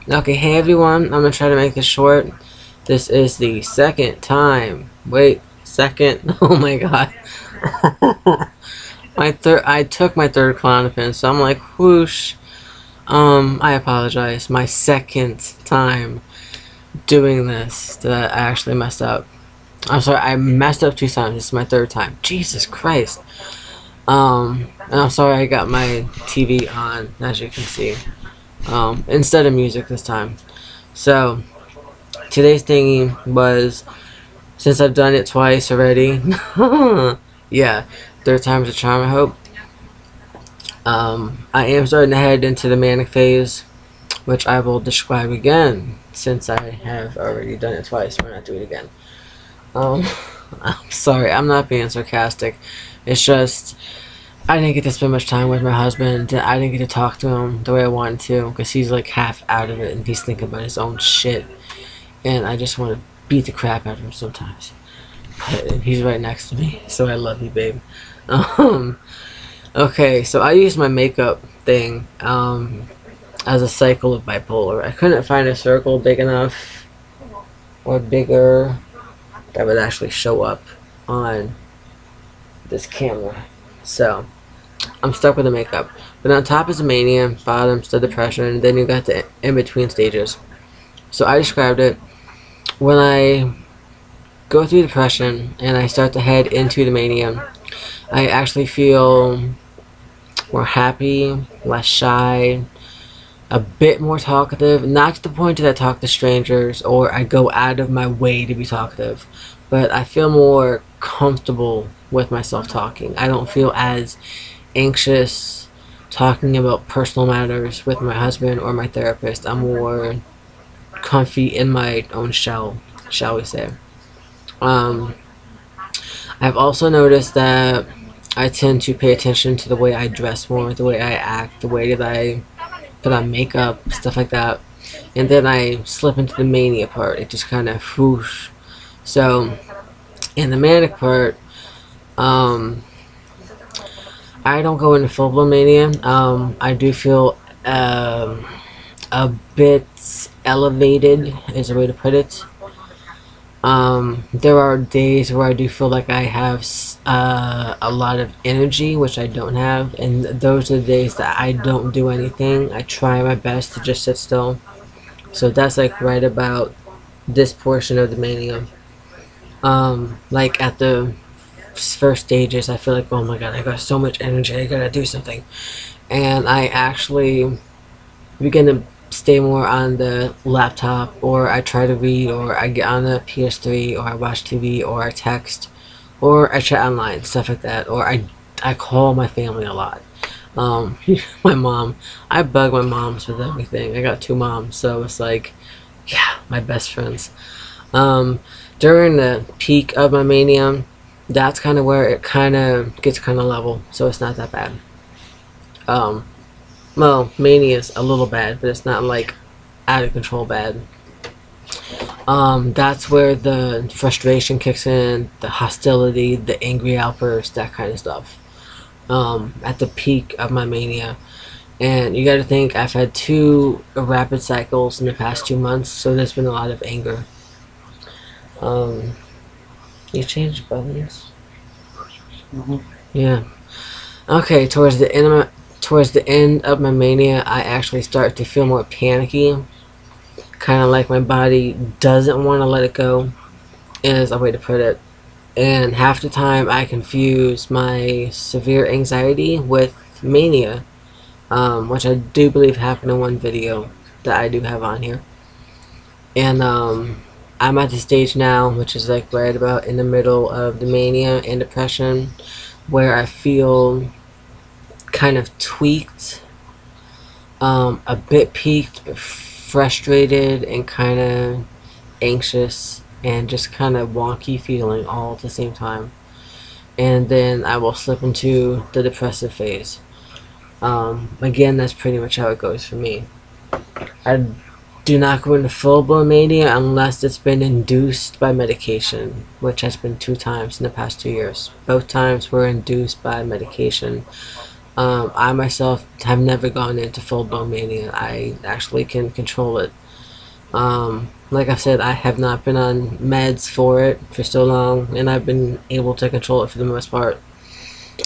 Okay, hey everyone, I'm gonna try to make this short. This is the second time. Wait, second? Oh my god. I took my third Klonopin, so I'm like, whoosh. I apologize. My second time doing this that I actually messed up. I'm sorry, I messed up 2 times. This is my third time. Jesus Christ. And I'm sorry I got my TV on, as you can see. Instead of music this time. So, today's thingy was, since I've done it twice already, yeah, third time's a charm, I hope. I am starting to head into the manic phase, which I will describe again, since I have already done it twice. Why not do it again? I'm sorry, I'm not being sarcastic. It's just, I didn't get to spend much time with my husband. I didn't get to talk to him the way I wanted to, because he's like half out of it, and he's thinking about his own shit. And I just want to beat the crap out of him sometimes. But he's right next to me, so I love you, babe. Okay, so I use my makeup thing as a cycle of bipolar. I couldn't find a circle big enough or bigger that would actually show up on this camera. So I'm stuck with the makeup. But on top is the mania, bottom's the depression, and then you got the in-between stages. So I described it. When I go through depression and I start to head into the mania, I actually feel more happy, less shy, a bit more talkative. Not to the point that I talk to strangers or I go out of my way to be talkative, but I feel more comfortable with myself talking. I don't feel as anxious talking about personal matters with my husband or my therapist. I'm more comfy in my own shell, shall we say. I've also noticed that I tend to pay attention to the way I dress more, the way I act, the way that I put on makeup, stuff like that. And then I slip into the mania part. It just kind of whoosh. So, in the manic part, I don't go into full-blown mania. I do feel a bit elevated, is a way to put it. There are days where I do feel like I have a lot of energy, which I don't have, and those are the days that I don't do anything. I try my best to just sit still. So that's like right about this portion of the mania. Like at the first stages, I feel like, oh my god, I got so much energy, I gotta do something. And I actually begin to stay more on the laptop, or I try to read, or I get on the PS3, or I watch TV, or I text, or I chat online, stuff like that, or I call my family a lot. My mom, I bug my moms with everything. I got 2 moms, so it's like, yeah, my best friends. During the peak of my mania, that's kind of where it kind of gets kind of level, so it's not that bad. Well, mania is a little bad, but it's not like out of control bad. That's where the frustration kicks in, the hostility, the angry outbursts, that kind of stuff. At the peak of my mania. And you gotta think, I've had 2 rapid cycles in the past 2 months, so there's been a lot of anger. You changed buttons? Yeah. Okay, towards the end of my mania, I actually start to feel more panicky. Kind of like my body doesn't want to let it go, is a way to put it. And half the time I confuse my severe anxiety with mania, which I do believe happened in one video that I do have on here. And I'm at the stage now, which is like right about in the middle of the mania and depression, where I feel kind of tweaked, a bit peaked, but frustrated and kind of anxious and just kind of wonky feeling all at the same time. And then I will slip into the depressive phase. Again, that's pretty much how it goes for me. I do not go into full-blown mania unless it's been induced by medication, which has been 2 times in the past 2 years. Both times were induced by medication. I myself have never gone into full-blown mania. I actually can control it. Like I said, I have not been on meds for it for so long, and I've been able to control it for the most part.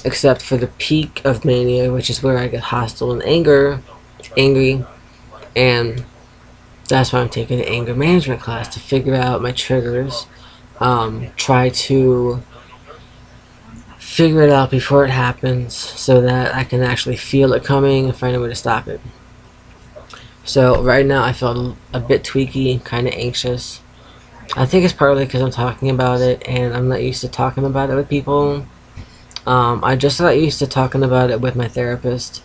Except for the peak of mania, which is where I get hostile and angry, and that's why I'm taking an anger management class to figure out my triggers, try to figure it out before it happens so that I can actually feel it coming and find a way to stop it. So right now I feel a bit tweaky, kind of anxious. I think it's partly because I'm talking about it and I'm not used to talking about it with people. I just got used to talking about it with my therapist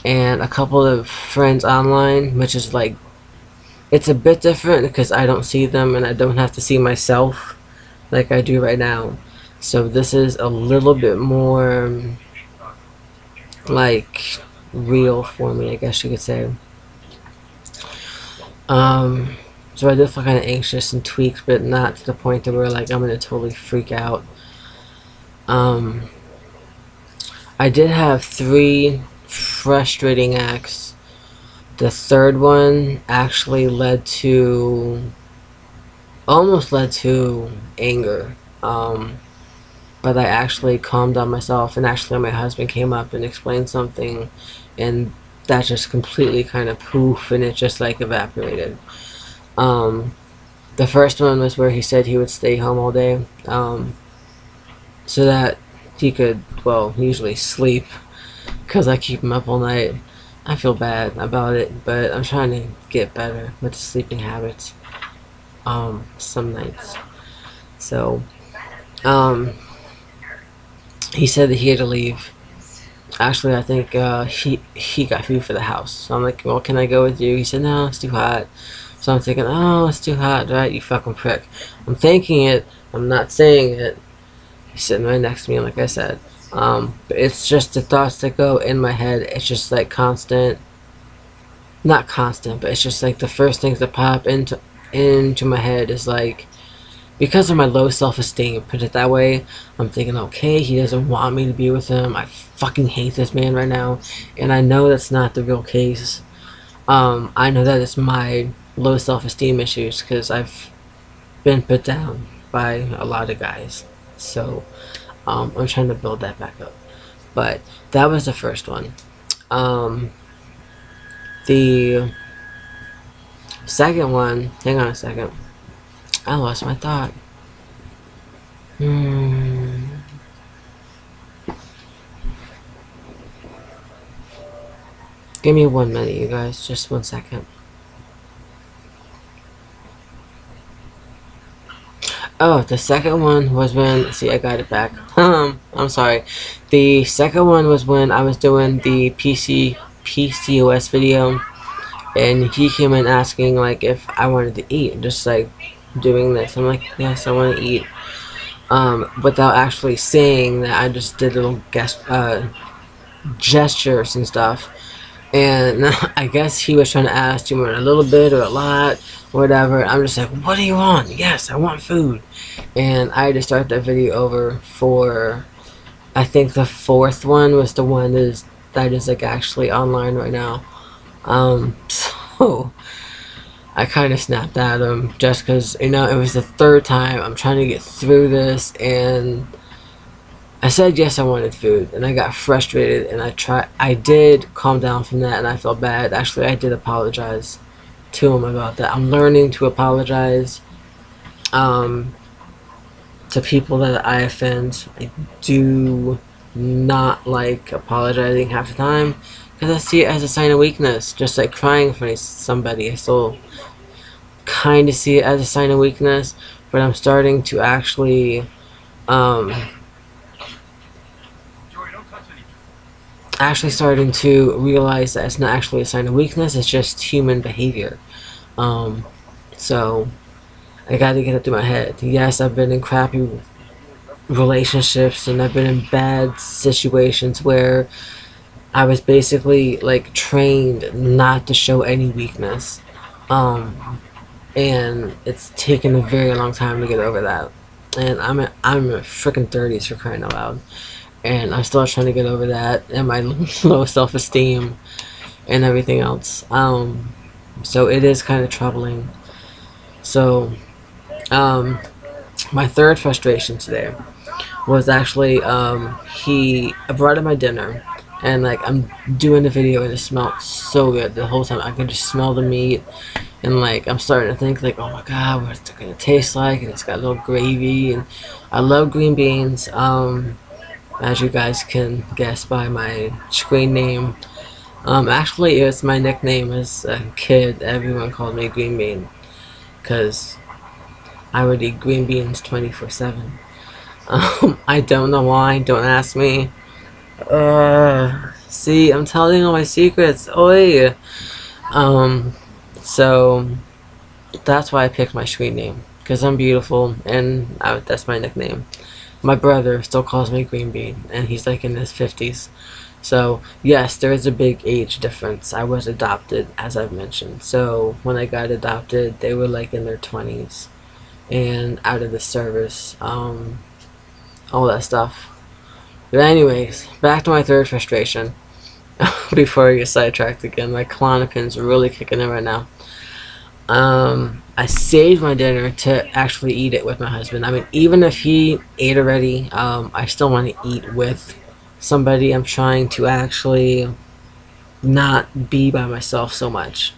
and a couple of friends online, which is like, it's a bit different because I don't see them and I don't have to see myself like I do right now. So this is a little bit more like real for me, I guess you could say. So I do feel kind of anxious and tweaked, but not to the point that where like I'm gonna totally freak out. I did have 3 frustrating acts. The third one actually almost led to anger. But I actually calmed down myself, and actually my husband came up and explained something, and that just completely kind of poof, and it just like evaporated. The first one was where he said he would stay home all day, so that he could, well, usually sleep, because I keep him up all night. I feel bad about it, but I'm trying to get better with the sleeping habits, some nights. So, he said that he had to leave. Actually, I think he got food for the house. So I'm like, well, can I go with you? He said, no, it's too hot. So I'm thinking, oh, it's too hot, right? You fucking prick. I'm thinking it. I'm not saying it. He's sitting right next to me, like I said. But it's just the thoughts that go in my head. It's just like constant. Not constant, but it's just like the first things that pop into my head is like, because of my low self-esteem, put it that way, I'm thinking, okay, he doesn't want me to be with him. I fucking hate this man right now. And I know that's not the real case. I know that it's my low self-esteem issues because I've been put down by a lot of guys. So, I'm trying to build that back up. But that was the first one. The second one, hang on a second. I lost my thought. Give me 1 minute, you guys. Just 1 second. Oh, the second one was when... See, I got it back. I'm sorry. The second one was when I was doing the PCOS video. And he came in asking, like, if I wanted to eat. Just, like, doing this. I'm like, yes, I want to eat. Without actually saying that, I just did little gestures and stuff. And I guess he was trying to ask, do you want a little bit or a lot, or whatever. I'm just like, what do you want? Yes, I want food. And I had to start that video over for, I think the 4th one was the one that is like actually online right now. So I kind of snapped at him just because, you know, it was the 3rd time I'm trying to get through this, and I said yes, I wanted food, and I got frustrated, and I did calm down from that, and I felt bad. Actually, I did apologize to him about that. I'm learning to apologize to people that I offend. I do not like apologizing half the time because I see it as a sign of weakness, just like crying in front of somebody. I still kind of see it as a sign of weakness, but I'm starting to actually starting to realize that it's not actually a sign of weakness, it's just human behavior. So I gotta get it through my head. Yes, I've been in crappy relationships and I've been in bad situations where I was basically like trained not to show any weakness. And it's taken a very long time to get over that. And I'm a freaking 30s, for crying out loud. and I'm still trying to get over that and my low self-esteem and everything else. So it is kind of troubling. So my third frustration today was actually he brought in my dinner, and like I'm doing the video and it smelled so good the whole time. I could just smell the meat, and like I'm starting to think like, oh my god, what's it gonna taste like? And it's got a little gravy, and I love green beans. As you guys can guess by my screen name, actually it's my nickname as a kid. Everyone called me Green Bean because I would eat green beans 24/7. I don't know why. Don't ask me. See, I'm telling all my secrets. Oi. So that's why I picked my screen name, because I'm beautiful, and that's my nickname. My brother still calls me Green Bean, and he's like in his 50s. So yes, there is a big age difference. I was adopted, as I've mentioned. So when I got adopted, they were like in their 20s and out of the service, all that stuff. But anyways, back to my third frustration. Before I get sidetracked again, my Klonopin's really kicking in right now. I saved my dinner to actually eat it with my husband. I mean, even if he ate already, I still want to eat with somebody. I'm trying to actually not be by myself so much.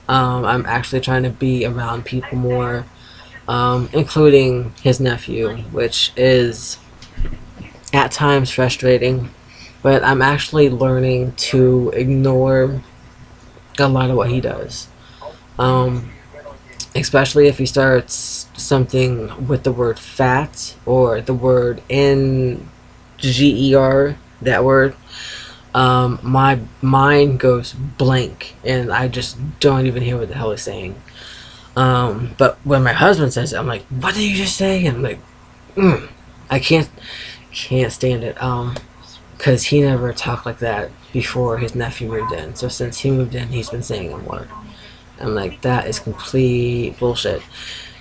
I'm actually trying to be around people more, including his nephew, which is at times frustrating, but I'm actually learning to ignore a lot of what he does. Especially if he starts something with the word fat or the word NGER, that word. My mind goes blank and I just don't even hear what the hell he's saying. But when my husband says it, I'm like, what did you just say? And I'm like, I can't stand it. Because he never talked like that before his nephew moved in. So since he moved in, he's been saying it more. I'm like, that is complete bullshit.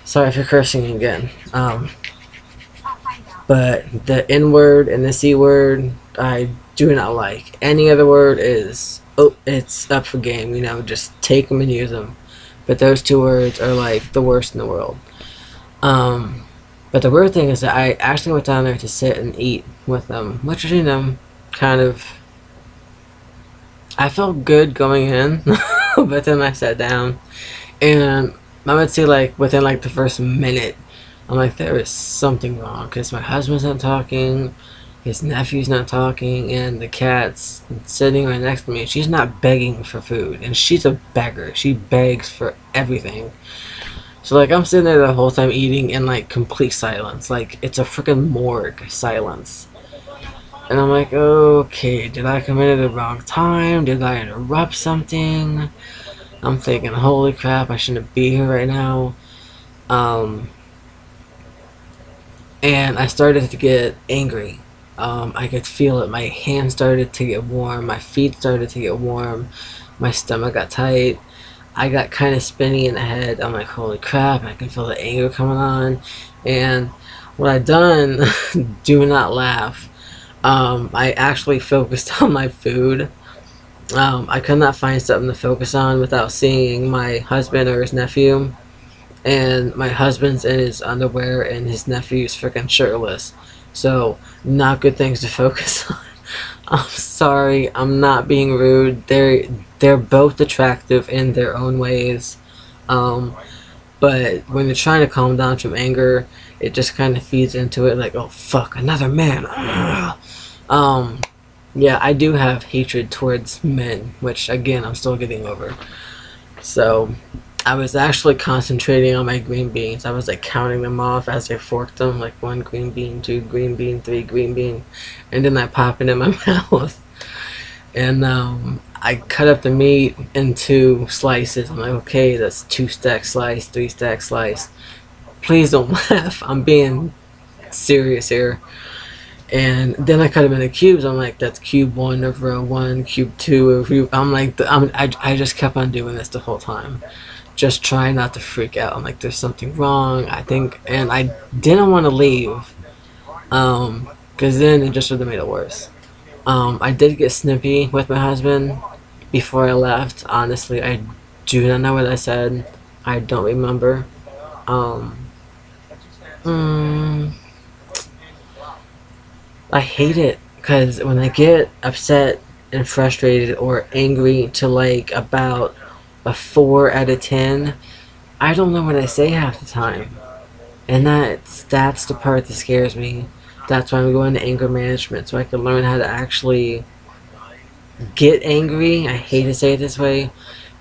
Sorry for cursing again. But the N word and the C word, I do not like. Any other word is, oh, it's up for game. You know, just take them and use them. But those two words are like the worst in the world. But the weird thing is that I actually went down there to sit and eat with them, which, you know, kind of, I felt good going in, but then I sat down, and I would say like within like the first minute, I'm like, there is something wrong, because my husband's not talking, his nephew's not talking, and the cat's sitting right next to me. She's not begging for food, and she's a beggar. She begs for everything. So like I'm sitting there the whole time eating in like complete silence, like it's a freaking morgue silence. And I'm like, okay, did I come in at the wrong time? Did I interrupt something? I'm thinking, holy crap, I shouldn't be here right now. And I started to get angry. I could feel it. My hands started to get warm. My feet started to get warm. My stomach got tight. I got kind of spinny in the head. I'm like, holy crap, I can feel the anger coming on. And what I done, do not laugh, I actually focused on my food. I could not find something to focus on without seeing my husband or his nephew. And my husband's in his underwear and his nephew's freaking shirtless. So, not good things to focus on. I'm sorry, I'm not being rude. They're both attractive in their own ways. But when you're trying to calm down from anger, it just kind of feeds into it like, oh fuck, another man. Yeah, I do have hatred towards men, which again, I'm still getting over. So, I was actually concentrating on my green beans. I was like counting them off as I forked them, like 1 green bean, 2 green bean, 3 green bean, and then I pop it in my mouth. And I cut up the meat into slices. I'm like, okay, that's 2-stack slice, 3-stack slice. Please don't laugh. I'm being serious here. And then I cut them into cubes. I'm like, that's cube 1 of row 1, cube 2 of row. I'm like, I just kept on doing this the whole time. Just trying not to freak out. I'm like, there's something wrong, I think. And I didn't want to leave. because then it just would have made it worse. I did get snippy with my husband before I left. Honestly, I do not know what I said. I don't remember. Um, mm, I hate it because when I get upset and frustrated or angry to like about a 4 out of 10, I don't know what I say half the time. And that's the part that scares me. That's why I'm going to anger management, so I can learn how to actually get angry. I hate to say it this way,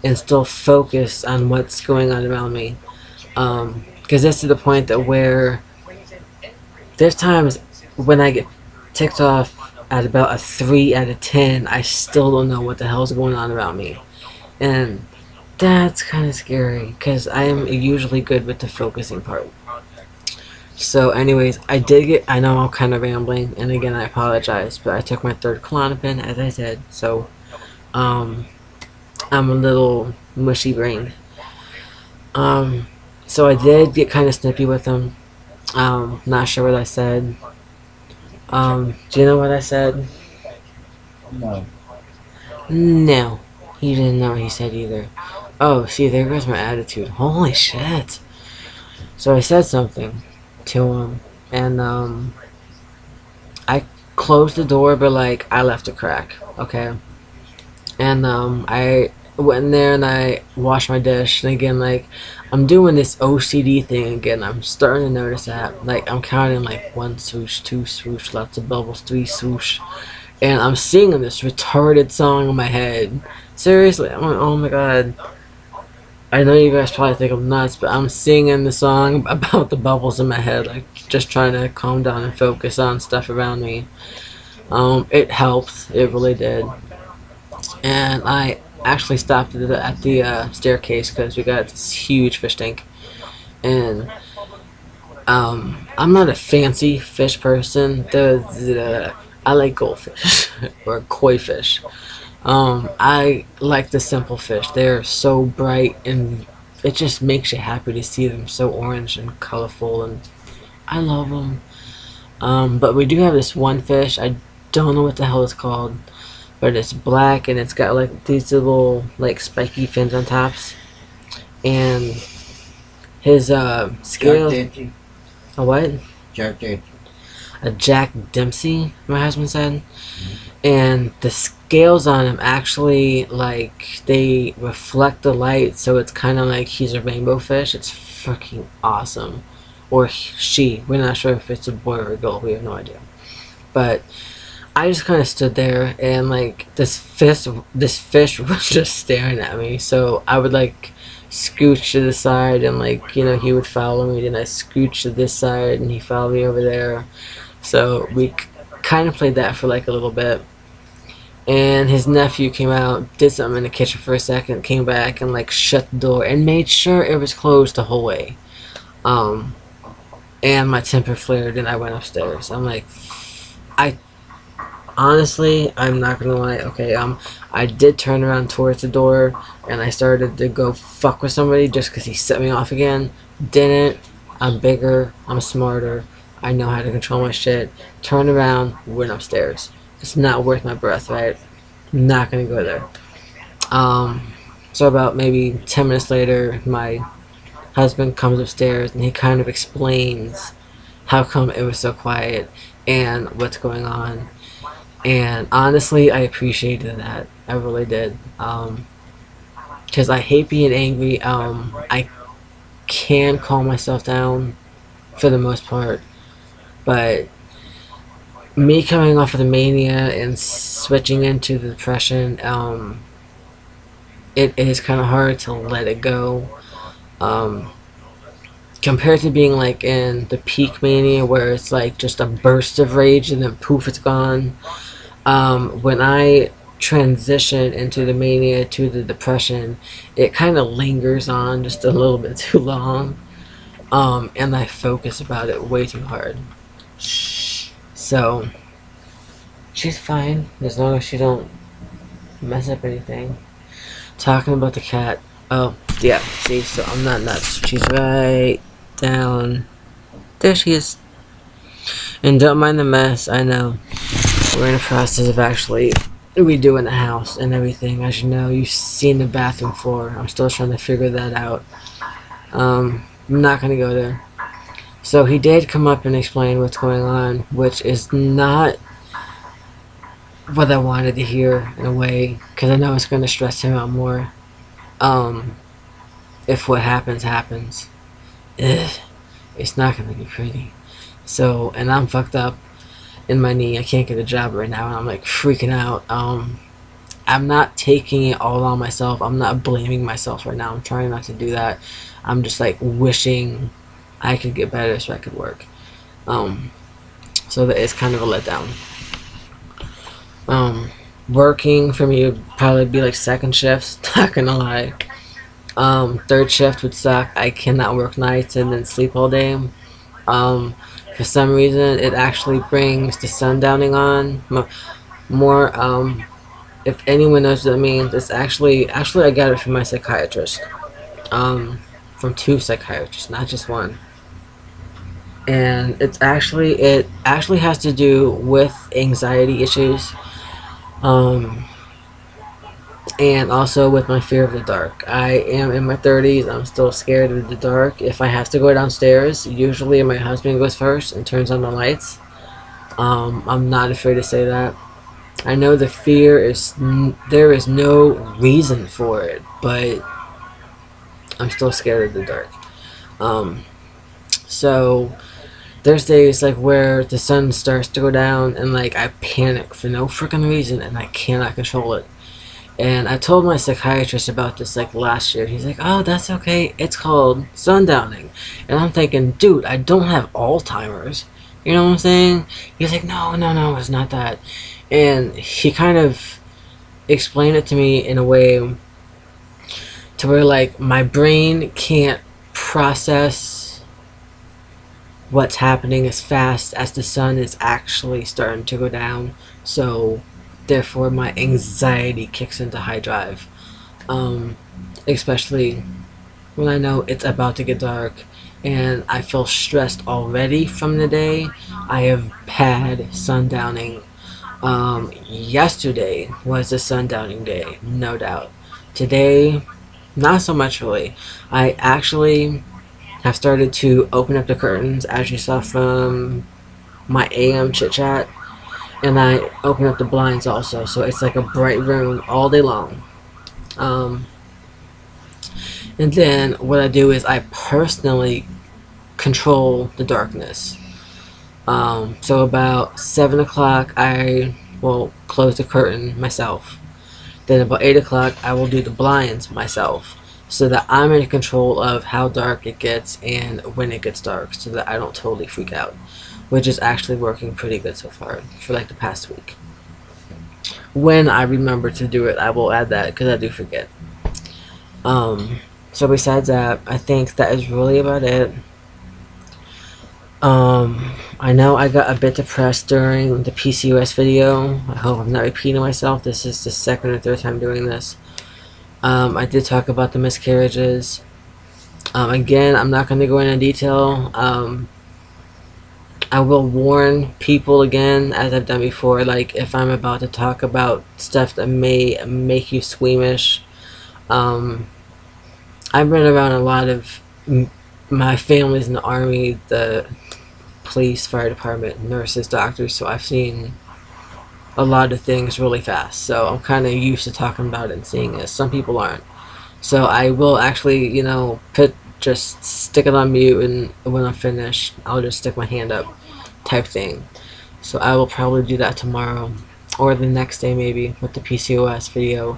and still focus on what's going on around me. Because that's to the point that where there's times when I get ticked off at about a 3 out of 10, I still don't know what the hell's going on around me. And that's kind of scary, because I am usually good with the focusing part. So anyways, I know I'm kind of rambling, and again I apologize, but I took my 3rd Klonopin, as I said, so I'm a little mushy brained. So I did get kind of snippy with him. Not sure what I said. Do you know what I said? No. No. He didn't know what he said either. Oh, see, there goes my attitude. Holy shit. So I said something to him, and I closed the door, but like I left a crack, okay? And I went in there and I washed my dish, and again, like, I'm doing this OCD thing again. I'm starting to notice that, like, I'm counting like 1 swoosh, 2 swoosh, lots of bubbles, 3 swoosh, and I'm singing this retarded song in my head. Seriously, I'm like, oh my god. I know you guys probably think I'm nuts, but I'm singing the song about the bubbles in my head, like just trying to calm down and focus on stuff around me. It helped, it really did. And I actually stopped at the staircase because we got this huge fish tank. And I'm not a fancy fish person. I like goldfish or koi fish. I like the simple fish. They're so bright and it just makes you happy to see them so orange and colorful, and I love them. But we do have this one fish. I don't know what the hell it's called, but it's black and it's got like these little like spiky fins on tops, and his scales. A what? Jack Dempsey. A Jack Dempsey, my husband said. And the scales on him actually, like, they reflect the light, so it's kind of like he's a rainbow fish. It's fucking awesome. Or she. We're not sure if it's a boy or a girl. We have no idea. But I just kind of stood there, and like this fish was just staring at me. So I would like scooch to the side, and like, you know, he would follow me. Then I scooch to this side, and he followed me over there. So we kind of played that for like a little bit. And his nephew came out, did something in the kitchen for a second, came back and like shut the door and made sure it was closed the whole way. And my temper flared and I went upstairs. I'm like, honestly, I'm not gonna lie. Okay, I did turn around towards the door and I started to go fuck with somebody just because he set me off again. Didn't. I'm bigger. I'm smarter. I know how to control my shit. Turned around, went upstairs. It's not worth my breath, right? Not gonna go there. So about maybe 10 minutes later, my husband comes upstairs and he kind of explains how come it was so quiet and what's going on. And honestly, I appreciated that. I really did. Because I hate being angry. I can calm myself down for the most part. But me coming off of the mania and switching into the depression, it is kind of hard to let it go. Compared to being like in the peak mania where it's like just a burst of rage and then poof, it's gone. When I transition into the mania to the depression, it kind of lingers on just a little bit too long. And I focus about it way too hard. So she's fine as long as she don't mess up anything. Talking about the cat. Oh yeah, see, so I'm not nuts. She's right down there. She is. And don't mind the mess, I know. We're in the process of actually redoing the house and everything. As you know, you've seen the bathroom floor. I'm still trying to figure that out. I'm not going to go there. So he did come up and explain what's going on, which is not what I wanted to hear in a way, because I know it's going to stress him out more. If what happens, happens. Ugh, it's not going to be pretty. So, and I'm fucked up in my knee. I can't get a job right now, and I'm like freaking out. I'm not taking it all on myself. I'm not blaming myself right now. I'm trying not to do that. I'm just like wishing I could get better so I could work. So that it's kind of a letdown. Working for me would probably be like second shifts, not gonna lie. Third shift would suck. I cannot work nights and then sleep all day. For some reason, it actually brings the sundowning on more. If anyone knows what that means, it's actually I got it from my psychiatrist. From 2 psychiatrists, not just one. And it actually has to do with anxiety issues. And also with my fear of the dark. I am in my 30s. I'm still scared of the dark. If I have to go downstairs, usually my husband goes first and turns on the lights. I'm not afraid to say that. I know the fear is there is no reason for it, but I'm still scared of the dark. So there's days like where the sun starts to go down and like I panic for no freaking reason and I cannot control it. And I told my psychiatrist about this like last year. He's like, oh, that's okay. It's called sundowning. And I'm thinking, dude, I don't have Alzheimer's. You know what I'm saying? He's like, no, it's not that. And he kind of explained it to me in a way to where like my brain can't process what's happening as fast as the sun is actually starting to go down. So therefore my anxiety kicks into high drive, especially when I know it's about to get dark and I feel stressed already from the day. I have had sundowning. Yesterday was a sundowning day, no doubt. Today, not so much really. I actually have started to open up the curtains, as you saw from my AM chit chat. And I open up the blinds also, so it's like a bright room all day long. And then what I do is I personally control the darkness. So about 7 o'clock I will close the curtain myself. Then about 8 o'clock I will do the blinds myself, so that I'm in control of how dark it gets and when it gets dark, so that I don't totally freak out. Which is actually working pretty good so far for like the past week. When I remember to do it, I will add that because I do forget. So besides that, I think that is really about it. I know I got a bit depressed during the PCOS video. I hope I'm not repeating myself. This is the second or third time doing this. I did talk about the miscarriages. Again, I'm not going to go into detail. I will warn people again, as I've done before, like if I'm about to talk about stuff that may make you squeamish. I've been around a lot of my family's in the army, the police, fire department, nurses, doctors, so I've seen a lot of things really fast. So I'm kind of used to talking about it and seeing it. Some people aren't. So I will actually, you know, just stick it on mute, and when I'm finished, I'll just stick my hand up type thing. So I will probably do that tomorrow or the next day maybe with the PCOS video,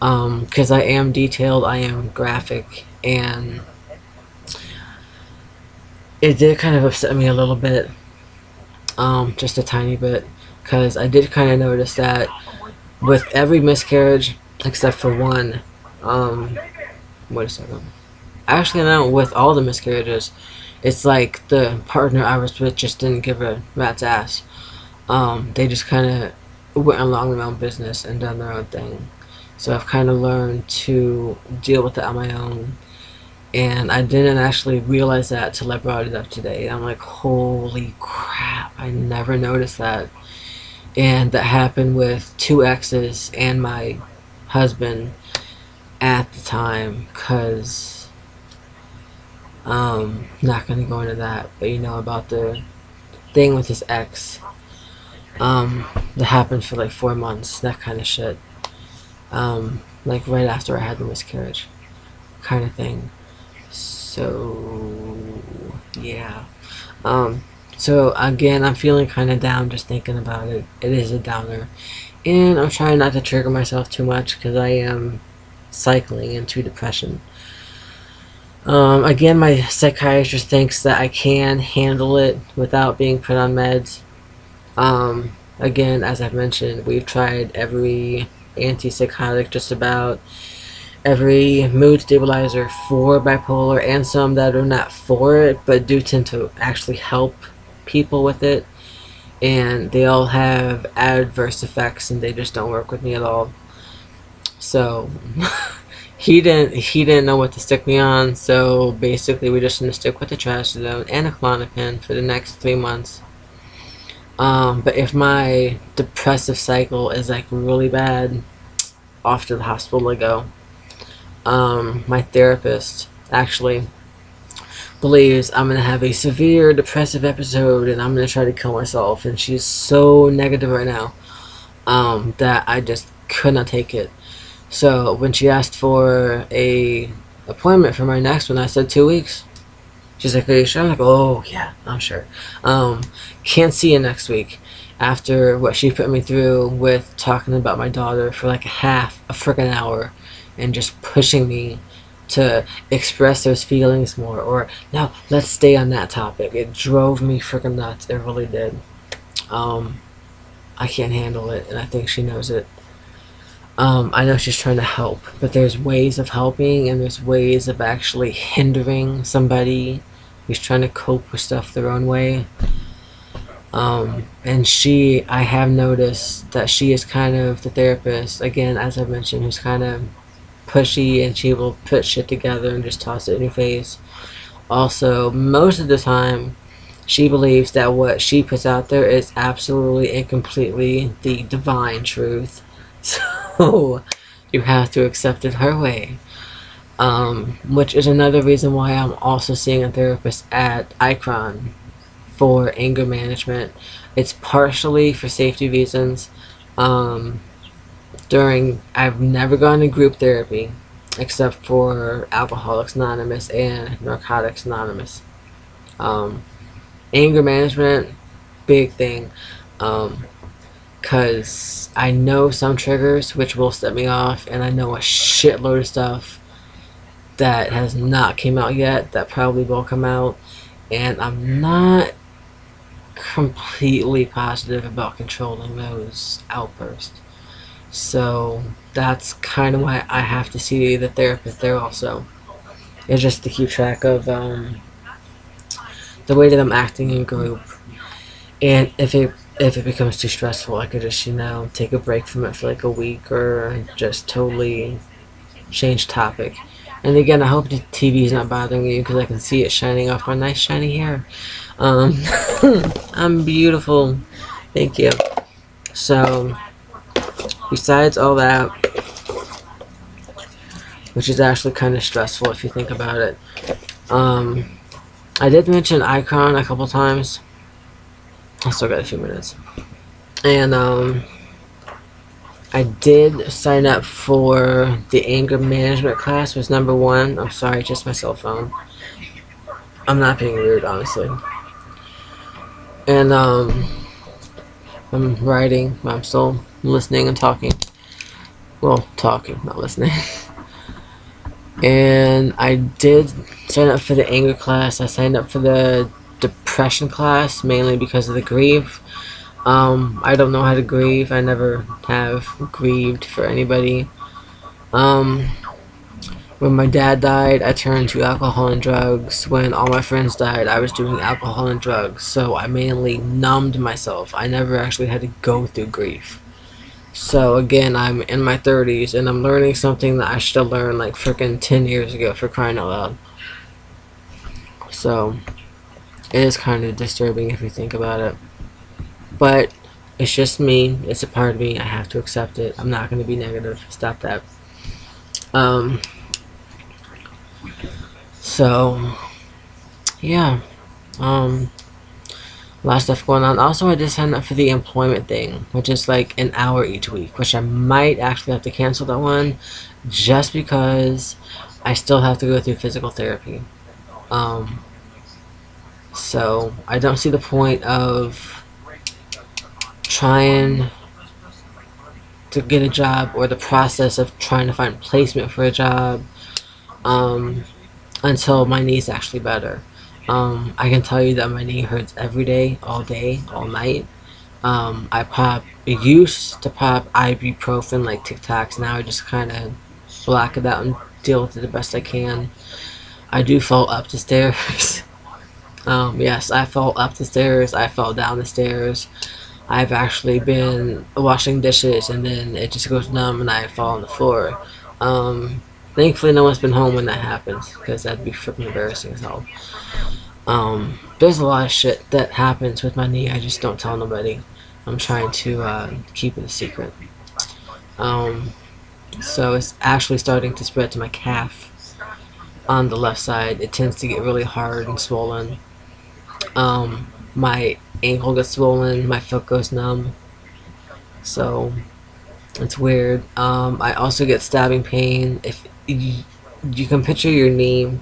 because I am detailed, I am graphic, and it did kind of upset me a little bit, just a tiny bit, because I did kind of notice that with every miscarriage except for one, wait a second, actually no, with all the miscarriages, it's like the partner I was with just didn't give a rat's ass. They just kind of went along their own business and done their own thing. So I've kind of learned to deal with it on my own. And I didn't actually realize that till I brought it up today. I'm like, holy crap, I never noticed that. And that happened with two exes and my husband at the time, because not gonna go into that, but you know about the thing with his ex, that happened for like 4 months, that kind of shit, like right after I had the miscarriage, kind of thing. So yeah, so again, I'm feeling kind of down just thinking about it. It is a downer, and I'm trying not to trigger myself too much because I am cycling into depression. Again, my psychiatrist thinks that I can handle it without being put on meds. Again, as I've mentioned, we've tried every antipsychotic, just about every mood stabilizer for bipolar, and some that are not for it but do tend to actually help people with it. And they all have adverse effects and they just don't work with me at all. So he didn't know what to stick me on, so basically we're just gonna stick with the trazodone and a Klonopin for the next 3 months. But if my depressive cycle is like really bad, off to the hospital I go. My therapist actually believes I'm gonna have a severe depressive episode and I'm gonna try to kill myself, and she's so negative right now, that I just could not take it. So when she asked for a appointment for my next one, I said 2 weeks. She's like, "Are you sure?" I'm like, "Oh yeah, I'm sure." Can't see you next week. After what she put me through with talking about my daughter for like a freaking hour, and just pushing me to express those feelings more, or no, let's stay on that topic. It drove me freaking nuts. It really did. I can't handle it, and I think she knows it. I know she's trying to help, but there's ways of helping and there's ways of actually hindering somebody who's trying to cope with stuff their own way. And I have noticed that she is kind of the therapist, again, as I mentioned, who's kind of pushy, and she will put shit together and just toss it in your face. Also, most of the time, she believes that what she puts out there is absolutely and completely the divine truth. So, you have to accept it her way. Which is another reason why I'm also seeing a therapist at Icron for anger management. It's partially for safety reasons. I've never gone to group therapy except for Alcoholics Anonymous and Narcotics Anonymous. Anger management, big thing, because I know some triggers which will set me off, and I know a shitload of stuff that has not came out yet that probably will come out, and I'm not completely positive about controlling those outbursts. So that's kind of why I have to see the therapist there also. It's just to keep track of the way that I'm acting in group. And if it becomes too stressful, I could just, take a break from it for like a week, or just totally change topic. And again, I hope the TV is not bothering you, because I can see it shining off my nice shiny hair. I'm beautiful. Thank you. So, besides all that, which is actually kind of stressful if you think about it, I did mention Icon a couple times. I still got a few minutes. And, I did sign up for the anger management class. Was number 1. I'm sorry, just my cell phone. I'm not being rude, honestly. And, I'm writing, but I'm still listening and talking. Well, talking, not listening. And I did sign up for the anger class. I signed up for the depression class, mainly because of the grief. I don't know how to grieve. I never have grieved for anybody. When my dad died, I turned to alcohol and drugs. When all my friends died, I was doing alcohol and drugs. So I mainly numbed myself. I never actually had to go through grief. So again, I'm in my 30s and I'm learning something that I should have learned like freaking 10 years ago, for crying out loud. So it is kind of disturbing if you think about it. But it's just me. It's a part of me. I have to accept it. I'm not going to be negative. Stop that. Um. So yeah. A lot of stuff going on. Also, I just signed up for the employment thing, which is like an hour each week, which I might actually have to cancel that one, just because I still have to go through physical therapy. Um, so I don't see the point of trying to get a job, or the process of trying to find placement for a job, um, until my knee's actually better. I can tell you that my knee hurts every day, all night. Used to pop ibuprofen like Tic Tacs. Now I just kind of block it out and deal with it the best I can. I do fall up the stairs. Yes, I fall up the stairs. I fall down the stairs. I've actually been washing dishes and then it just goes numb and I fall on the floor. Thankfully, no one's been home when that happens, because that'd be freaking embarrassing as hell. There's a lot of shit that happens with my knee. I just don't tell nobody. I'm trying to keep it a secret. So it's actually starting to spread to my calf on the left side. It tends to get really hard and swollen. My ankle gets swollen. My foot goes numb. So it's weird. I also get stabbing pain. If you can picture your knee,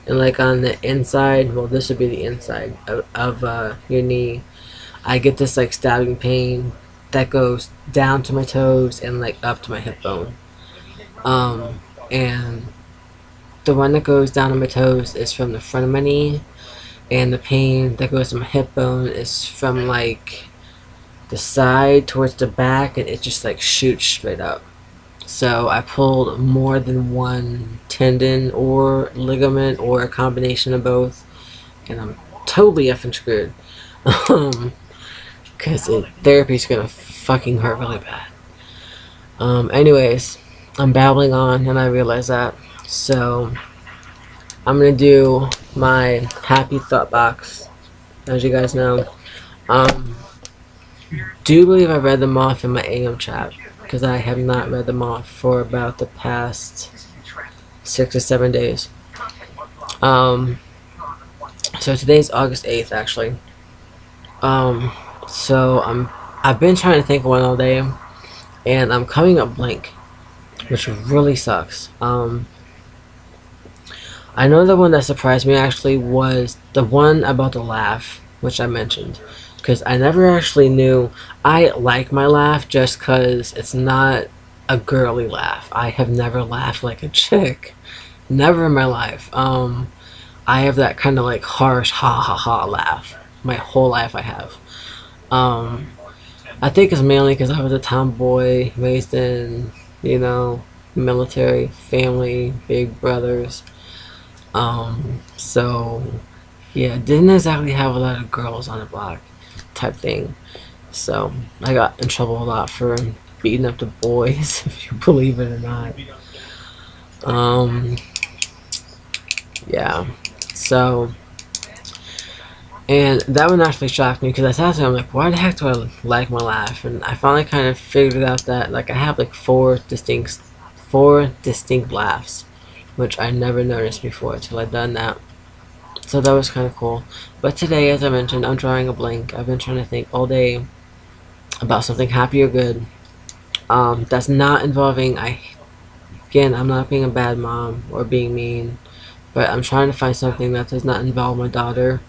and like on the inside, well, this would be the inside of your knee. I get this like stabbing pain that goes down to my toes and like up to my hip bone. And the one that goes down to my toes is from the front of my knee, and the pain that goes to my hip bone is from like the side towards the back, and it just like shoots straight up. So I pulled more than one tendon or ligament or a combination of both, and I'm totally effing screwed. Because therapy's gonna fucking hurt really bad. Anyways, I'm babbling on and I realize that. So I'm gonna do my happy thought box, as you guys know. Do believe I read them off in my AM chat, because I have not read them off for about the past 6 or 7 days. So today's August 8th, actually. So I've been trying to think of one all day, and I'm coming up blank, which really sucks. I know the one that surprised me actually was the one about the laugh, which I mentioned, because I never actually knew. I like my laugh just because it's not a girly laugh. I have never laughed like a chick, never in my life. I have that kind of like harsh ha ha ha laugh my whole life. I have. I think it's mainly because I was a tomboy, raised in, military family, big brothers. So yeah, didn't exactly have a lot of girls on the block type thing. So I got in trouble a lot for beating up the boys, if you believe it or not. Yeah. So, and that one actually shocked me, because I thought, I'm like, why the heck do I like my laugh? And I finally kind of figured out that like I have like four distinct laughs, which I never noticed before until I'd done that. So that was kind of cool. But today, as I mentioned, I'm drawing a blank. I've been trying to think all day about something happy or good. That's not involving, again, I'm not being a bad mom or being mean, but I'm trying to find something that does not involve my daughter,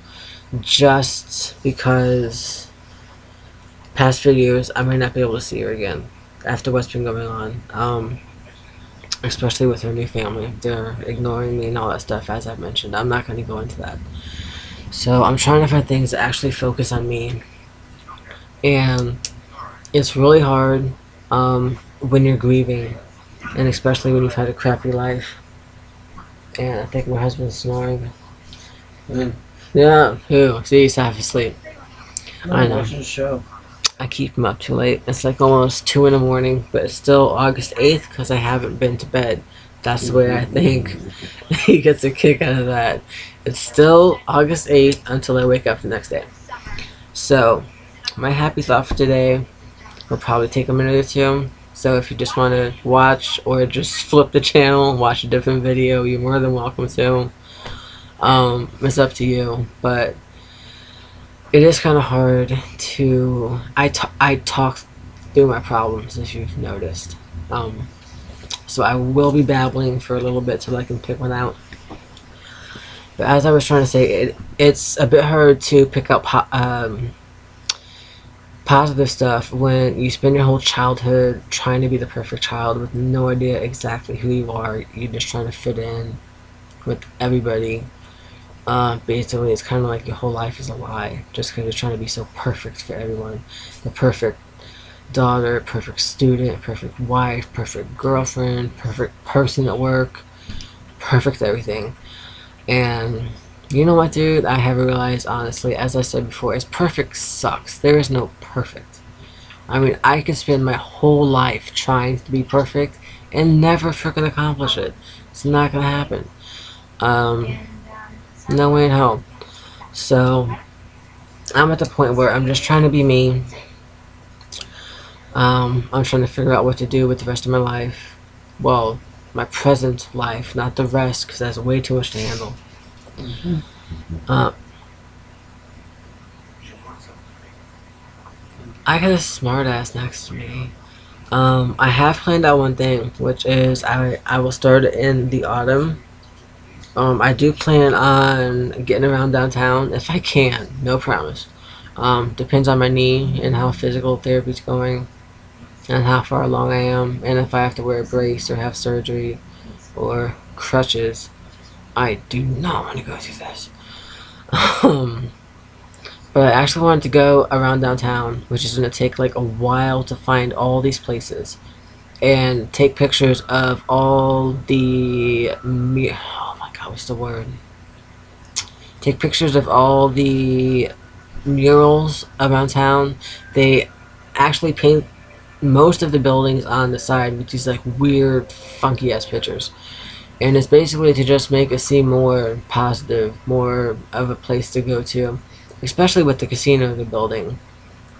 just because past few years I may not be able to see her again after what's been going on. Especially with her new family. They're ignoring me and all that stuff, as I've mentioned. I'm not going to go into that. So I'm trying to find things that actually focus on me. And it's really hard when you're grieving, and especially when you've had a crappy life. And I think my husband's snoring. Yeah, who? See, he's half asleep. No, I know. watching the show. I keep him up too late. It's like almost 2 in the morning, but it's still August 8th because I haven't been to bed. That's the way I think he gets a kick out of that. It's still August 8th until I wake up the next day. So, my happy thought for today will probably take a minute or two. So if you just want to watch or just flip the channel and watch a different video, you're more than welcome to. It's up to you, but it is kind of hard to... I talk through my problems, if you've noticed. So I will be babbling for a little bit till I can pick one out. But as I was trying to say, it's a bit hard to pick up positive stuff when you spend your whole childhood trying to be the perfect child with no idea exactly who you are. You're just trying to fit in with everybody. Basically, it's kind of like your whole life is a lie just because you're trying to be so perfect for everyone. The perfect daughter, perfect student, perfect wife, perfect girlfriend, perfect person at work, perfect everything. And you know what, dude? I have realized, honestly, as I said before, is perfect sucks. There is no perfect. I mean, I could spend my whole life trying to be perfect and never freaking accomplish it. It's not gonna happen. No way in hell. So, I'm at the point where I'm just trying to be me. I'm trying to figure out what to do with the rest of my life. Well, my present life, not the rest, because that's way too much to handle. I got a smart ass next to me. I have planned out one thing, which is I will start in the autumn. I do plan on getting around downtown if I can, no promise. Depends on my knee and how physical therapy's going and how far along I am, and if I have to wear a brace or have surgery or crutches. I do not want to go through this. But I actually wanted to go around downtown, which is going to take like a while to find all these places and take pictures of all the oh my god, what's the word? Take pictures of all the murals around town. They actually paint most of the buildings on the side with these like weird, funky ass pictures. And it's basically to just make it seem more positive, more of a place to go to. Especially with the casino they're building.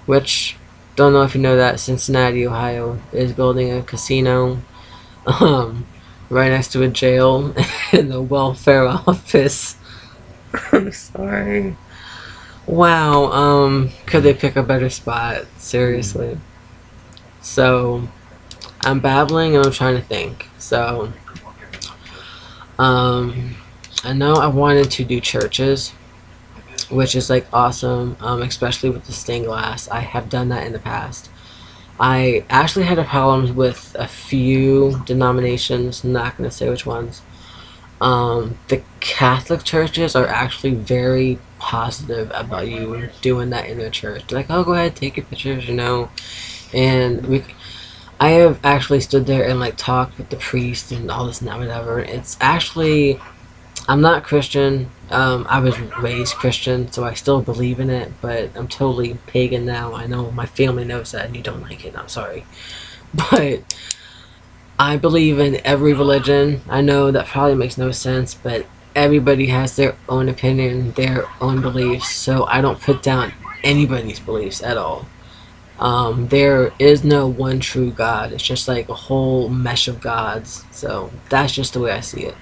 Which, don't know if you know that, Cincinnati, Ohio is building a casino right next to a jail and a welfare office. I'm sorry. Wow, could they pick a better spot? Seriously. So, I'm babbling and I'm trying to think. So, I know I wanted to do churches, which is like awesome, especially with the stained glass. I have done that in the past. I actually had a problem with a few denominations, not going to say which ones. The Catholic churches are actually very positive about you doing that in their church. They're like, oh, go ahead, take your pictures, you know. And I have actually stood there and like talked with the priest and all this and that, whatever. It's actually, I'm not Christian. I was raised Christian, so I still believe in it, but I'm totally pagan now. I know my family knows that and you don't like it. I'm sorry. But I believe in every religion. I know that probably makes no sense, but everybody has their own opinion, their own beliefs, so I don't put down anybody's beliefs at all. There is no one true God. It's just like a whole mesh of gods. So that's just the way I see it.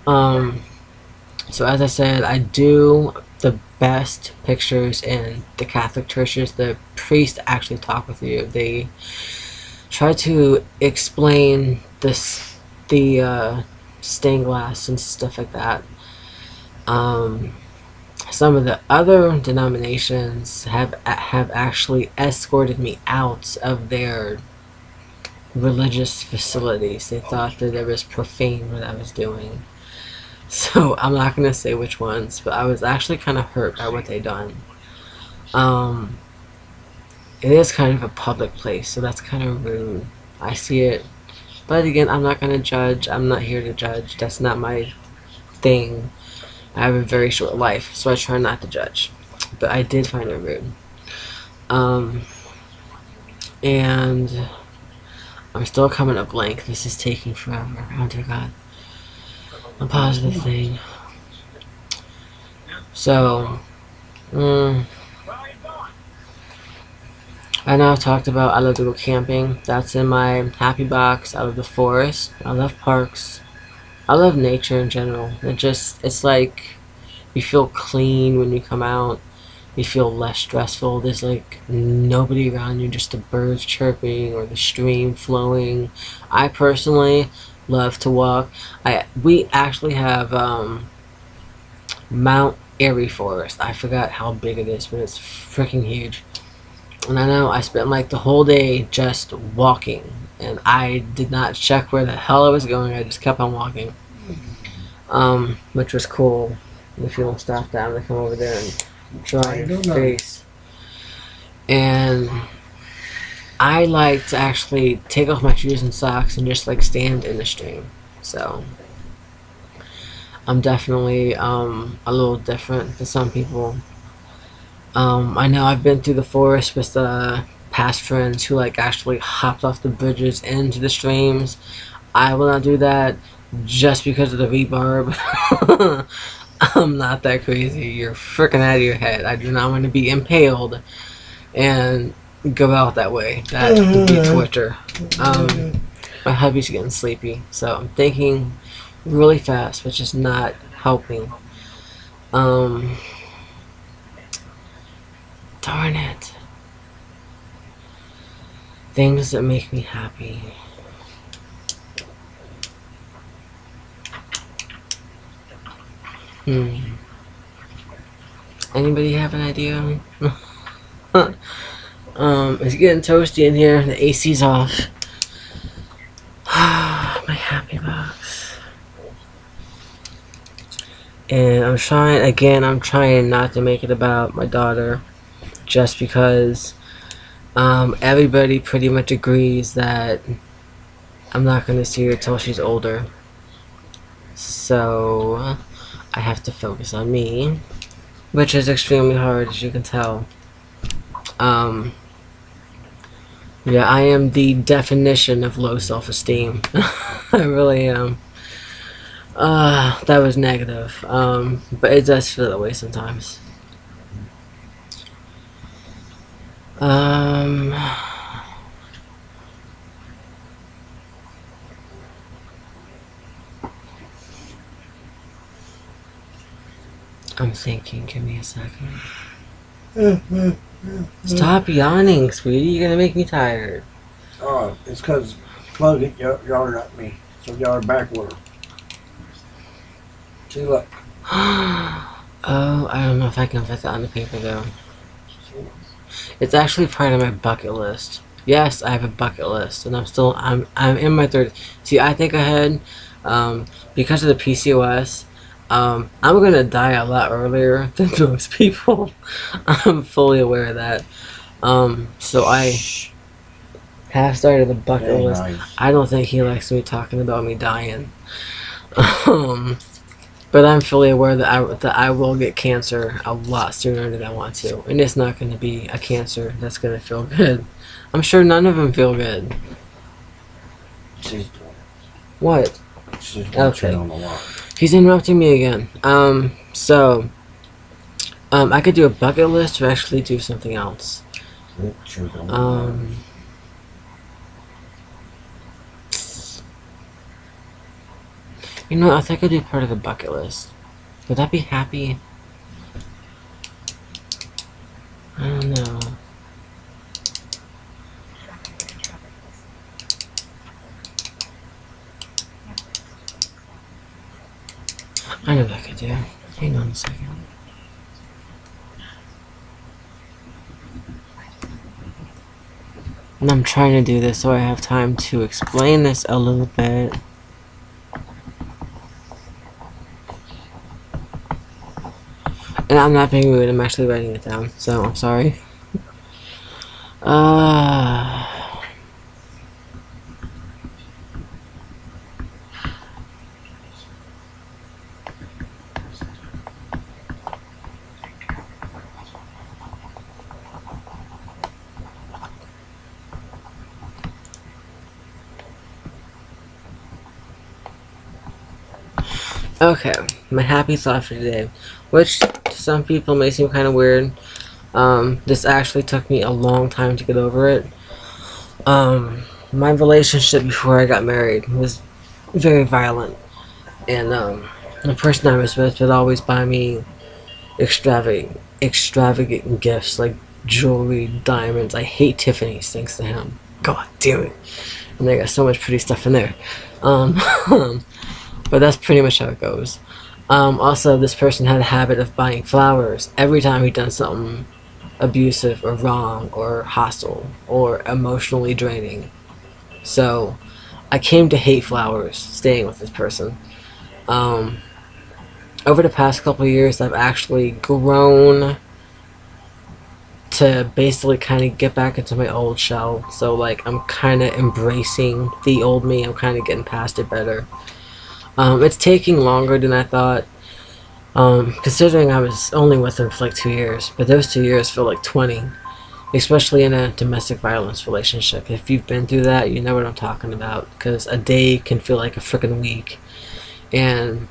So as I said, I do the best pictures in the Catholic churches. The priests actually talk with you. They try to explain the stained glass and stuff like that. Some of the other denominations have actually escorted me out of their religious facilities. They thought that it was profane what I was doing. So I'm not going to say which ones, but I was actually kind of hurt by what they done. It is kind of a public place, so that's kind of rude. I see it. But again, I'm not going to judge. I'm not here to judge. That's not my thing. I have a very short life, so I try not to judge. But I did find it rude. Um, and I'm still coming up blank. This is taking forever. Oh dear God. A positive thing. So, I know I've talked about I love to go camping. That's in my happy box. I love the forest. I love parks. I love nature in general. It's like you feel clean when you come out. You feel less stressful. There's like nobody around you, just the birds chirping or the stream flowing. I personally love to walk. We actually have Mount Airy Forest. I forgot how big it is, but it's freaking huge. And I know I spent like the whole day just walking, and I did not check where the hell I was going. I just kept on walking, which was cool. If you don't stop down to come over there and dry your face. And I like to actually take off my shoes and socks and just like stand in the stream. So I'm definitely a little different than some people. I know I've been through the forest with past friends who like actually hopped off the bridges into the streams. I will not do that just because of the rebarb. I'm not that crazy. You're freaking out of your head. I do not want to be impaled and go out that way. That would be torture. My hubby's getting sleepy, so I'm thinking really fast, which is not helping. Darn it. Things that make me happy. Anybody have an idea? It's getting toasty in here. The AC's off. My happy box. And I'm trying not to make it about my daughter, just because everybody pretty much agrees that I'm not going to see her till she's older. So I have to focus on me, which is extremely hard, as you can tell. Yeah, I am the definition of low self-esteem. I really am. That was negative. But it does feel that way sometimes. I'm thinking, give me a second. Stop yawning, sweetie. You're gonna make me tired. Oh, it's because Chloe yelled at me. So y'all are backward. See, look. Oh, I don't know if I can fit that on the paper though. It's actually part of my bucket list. Yes, I have a bucket list, and I'm in my 30s. See, I think ahead, because of the PCOS. I'm gonna die a lot earlier than most people. I'm fully aware of that. So I have started the bucket list. Nice. I don't think he likes me talking about me dying. But I'm fully aware that I will get cancer a lot sooner than I want to, and it's not going to be a cancer that's going to feel good. I'm sure none of them feel good. What? Okay. He's interrupting me again. So I could do a bucket list or actually do something else. You know, I think I'll do part of the bucket list. Would that be happy? I don't know. I know what I could do. Hang on a second. And I'm trying to do this so I have time to explain this a little bit. And I'm not being rude, I'm actually writing it down, so I'm sorry. Okay, my happy thought for today, which to some people may seem kind of weird. This actually took me a long time to get over it. My relationship before I got married was very violent, and the person I was with would always buy me extravagant gifts like jewelry, diamonds. I hate Tiffany's, thanks to him. God damn it! And they got so much pretty stuff in there. Um, but that's pretty much how it goes. Also, this person had a habit of buying flowers every time he'd done something abusive or wrong or hostile or emotionally draining. So I came to hate flowers staying with this person. Um, Over the past couple of years, I've actually grown to basically kind of get back into my old shell. So like I'm kind of embracing the old me. I'm kind of getting past it better. It's taking longer than I thought. Considering I was only with him for like 2 years, but those 2 years feel like 20, especially in a domestic violence relationship. If you've been through that, you know what I'm talking about, because a day can feel like a freaking week, and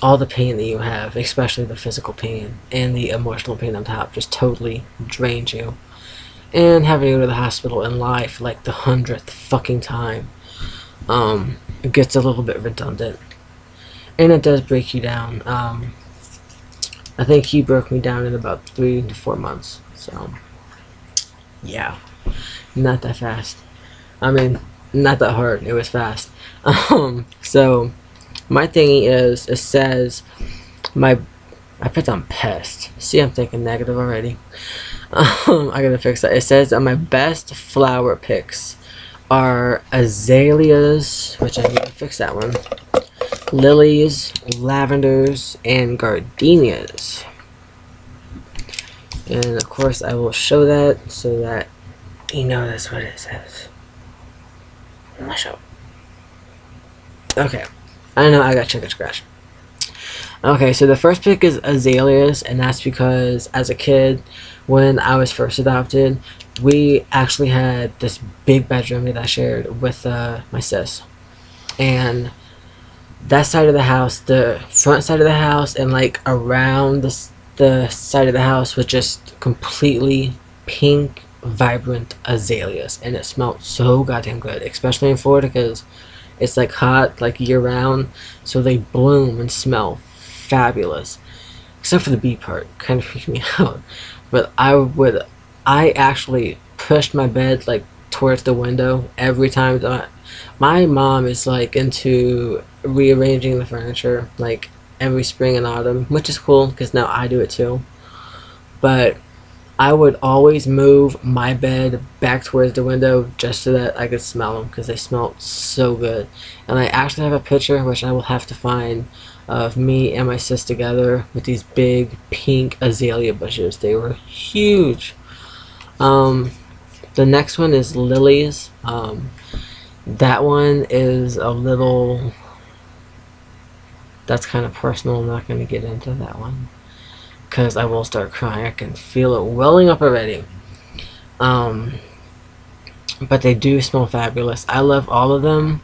all the pain that you have, especially the physical pain and the emotional pain on top, just totally drains you. And having to go to the hospital and lie for like the 100th fucking time, it gets a little bit redundant. And it does break you down. I think he broke me down in about 3 to 4 months. So, yeah, not that fast. I mean, not that hard. It was fast. So my thingy is, it says I put on pest. See, I'm thinking negative already. I gotta fix that. It says that my best flower picks are azaleas, which I need to fix that one. Lilies, lavenders, and gardenias. And of course I will show that so that you know that's what it says. I'm not sure. Okay. I know I got chicken scratch. Okay, so the first pick is azaleas, and that's because as a kid, when I was first adopted, we actually had this big bedroom that I shared with my sis. And that side of the house, the front side of the house, and like around the side of the house was just completely pink, vibrant azaleas, and it smelled so goddamn good, especially in Florida because it's like hot like year round, so they bloom and smell fabulous. Except for the bee part, kind of freaked me out. But I actually pushed my bed like towards the window every time. My mom is like into rearranging the furniture like every spring and autumn, which is cool because now I do it too. But I would always move my bed back towards the window just so that I could smell them because they smelled so good. And I actually have a picture, which I will have to find, of me and my sis together with these big pink azalea bushes. They were huge. The next one is lilies. That one is a little... That's kind of personal. I'm not going to get into that one because I will start crying. I can feel it welling up already. But they do smell fabulous. I love all of them.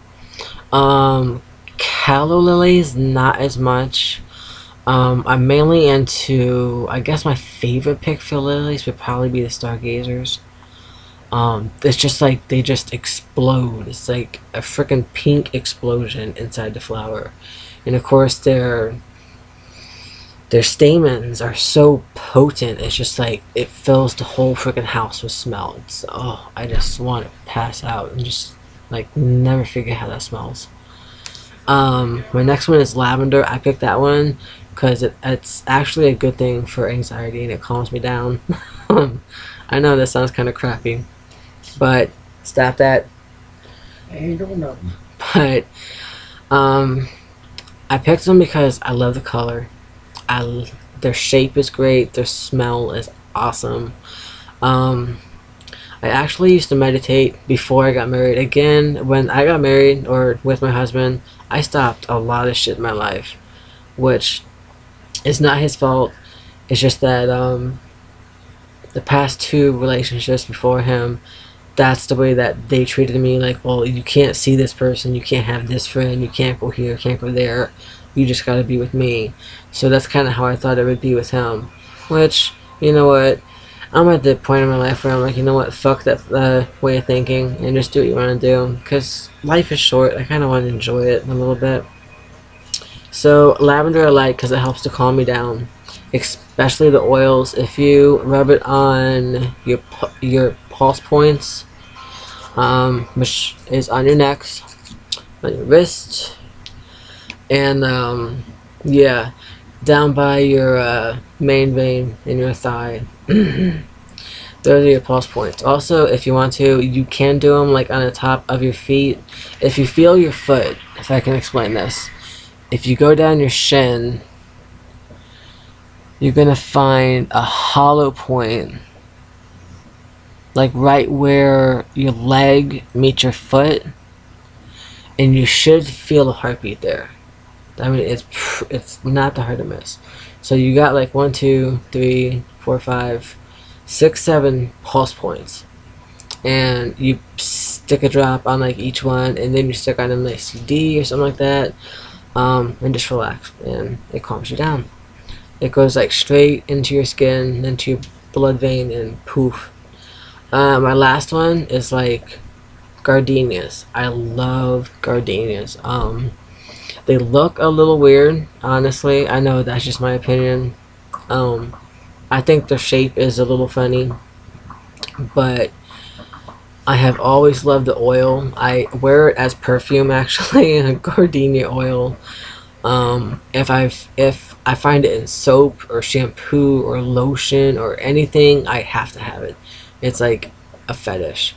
Calla lilies, not as much. I'm mainly into, I guess my favorite pick for lilies would probably be the stargazers. It's just like they just explode. It's like a freaking pink explosion inside the flower. And of course their stamens are so potent, it's just like it fills the whole freaking house with smell. It's, oh, I just want to pass out and just like never figure how that smells. My next one is lavender. I picked that one because it's actually a good thing for anxiety and it calms me down. I know that sounds kind of crappy, but stop that. Ain't doing nothing. But I picked them because I love the color. Their shape is great. Their smell is awesome. I actually used to meditate before I got married. Again, when I got married or with my husband, I stopped a lot of shit in my life, which is not his fault. It's just that the past 2 relationships before him, that's the way that they treated me. Like, well, you can't see this person, you can't have this friend, you can't go here, can't go there. You just gotta be with me. So that's kind of how I thought it would be with him. Which, you know what? I'm at the point in my life where I'm like, you know what? Fuck that way of thinking and just do what you want to do. Because life is short. I kind of want to enjoy it a little bit. So lavender I like because it helps to calm me down, especially the oils. If you rub it on your pulse points, which is on your necks, on your wrist, and yeah, down by your main vein in your thigh. Those are your pulse points. Also, if you want to, you can do them like on the top of your feet. If you feel your foot, if I can explain this. If you go down your shin, you're gonna find a hollow point, like right where your leg meets your foot, and you should feel a heartbeat there. I mean, it's not that hard to miss. So you got like 1, 2, 3, 4, 5, 6, 7 pulse points, and you stick a drop on like each one, and then you stick on a nice CD or something like that. And just relax, and it calms you down. It goes like straight into your skin, into your blood vein, and poof. My last one is like gardenias. I love gardenias. They look a little weird, honestly. I know that's just my opinion. I think their shape is a little funny, but I have always loved the oil. I wear it as perfume, actually, gardenia oil. If I find it in soap or shampoo or lotion or anything, I have to have it. It's like a fetish.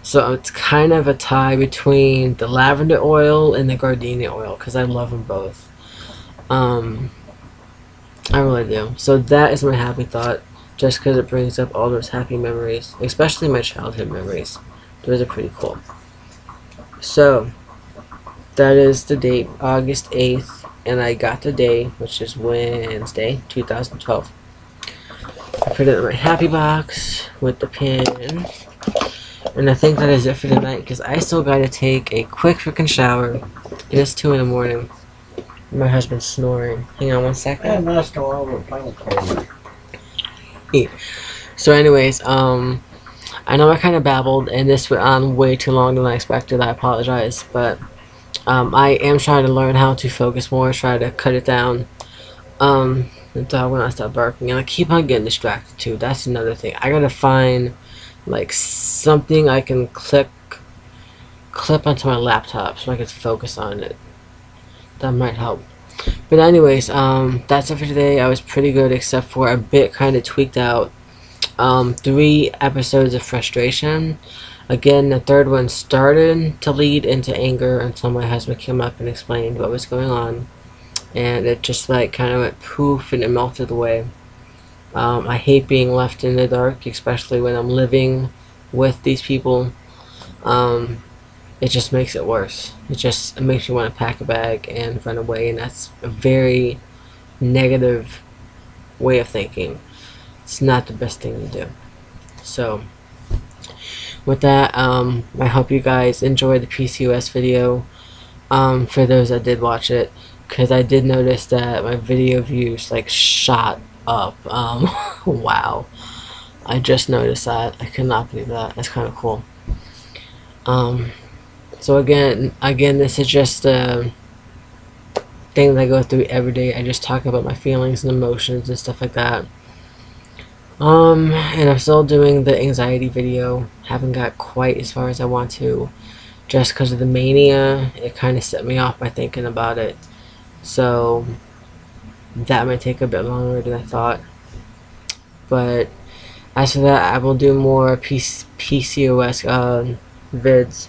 So it's kind of a tie between the lavender oil and the gardenia oil because I love them both. I really do. So that is my happy thought, just because it brings up all those happy memories, especially my childhood memories. Those are pretty cool. So that is the date, August 8th, and I got the day, which is Wednesday, 2012. I put it in my happy box with the pin, and I think that is it for tonight, because I still gotta take a quick freaking shower. It is 2 in the morning. My husband's snoring. Hang on one second. And that's the one we're playing cold. So anyways, I know I kind of babbled, and this went on way too long than I expected. I apologize, but I am trying to learn how to focus more, try to cut it down. The dog will not stop barking, and I keep on getting distracted too. That's another thing. I gotta find like something I can clip onto my laptop so I can focus on it. That might help. But anyways, that's it for today. I was pretty good, except for a bit kind of tweaked out. 3 episodes of frustration. Again, the third one started to lead into anger until my husband came up and explained what was going on, and it just like kind of went poof and it melted away. I hate being left in the dark, especially when I'm living with these people. It just makes it worse. It makes you want to pack a bag and run away, and that's a very negative way of thinking. It's not the best thing to do. So with that, I hope you guys enjoyed the PCOS video, for those that did watch it, because I did notice that my video views like shot up. Wow, I just noticed that. I could not believe that. That's kind of cool. So again, this is just a thing that I go through every day. I just talk about my feelings and emotions and stuff like that. And I'm still doing the anxiety video. Haven't got quite as far as I want to, just because of the mania. It kind of set me off by thinking about it. So that might take a bit longer than I thought. But as for that, I will do more PCOS vids.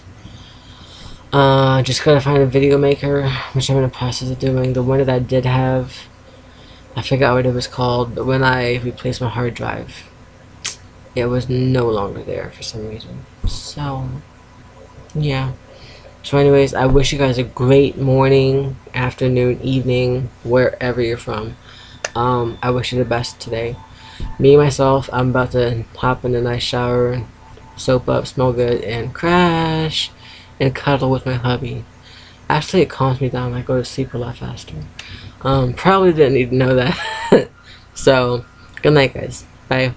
Just gotta find a video maker, which I'm in the process of doing. The one that I did have, I forgot what it was called, but when I replaced my hard drive, it was no longer there for some reason. So yeah. So anyways, I wish you guys a great morning, afternoon, evening, wherever you're from. I wish you the best today. Me, myself, I'm about to hop in a nice shower, soap up, smell good, and crash and cuddle with my hubby. Actually, it calms me down. I go to sleep a lot faster. Probably didn't need to know that. So, good night, guys. Bye.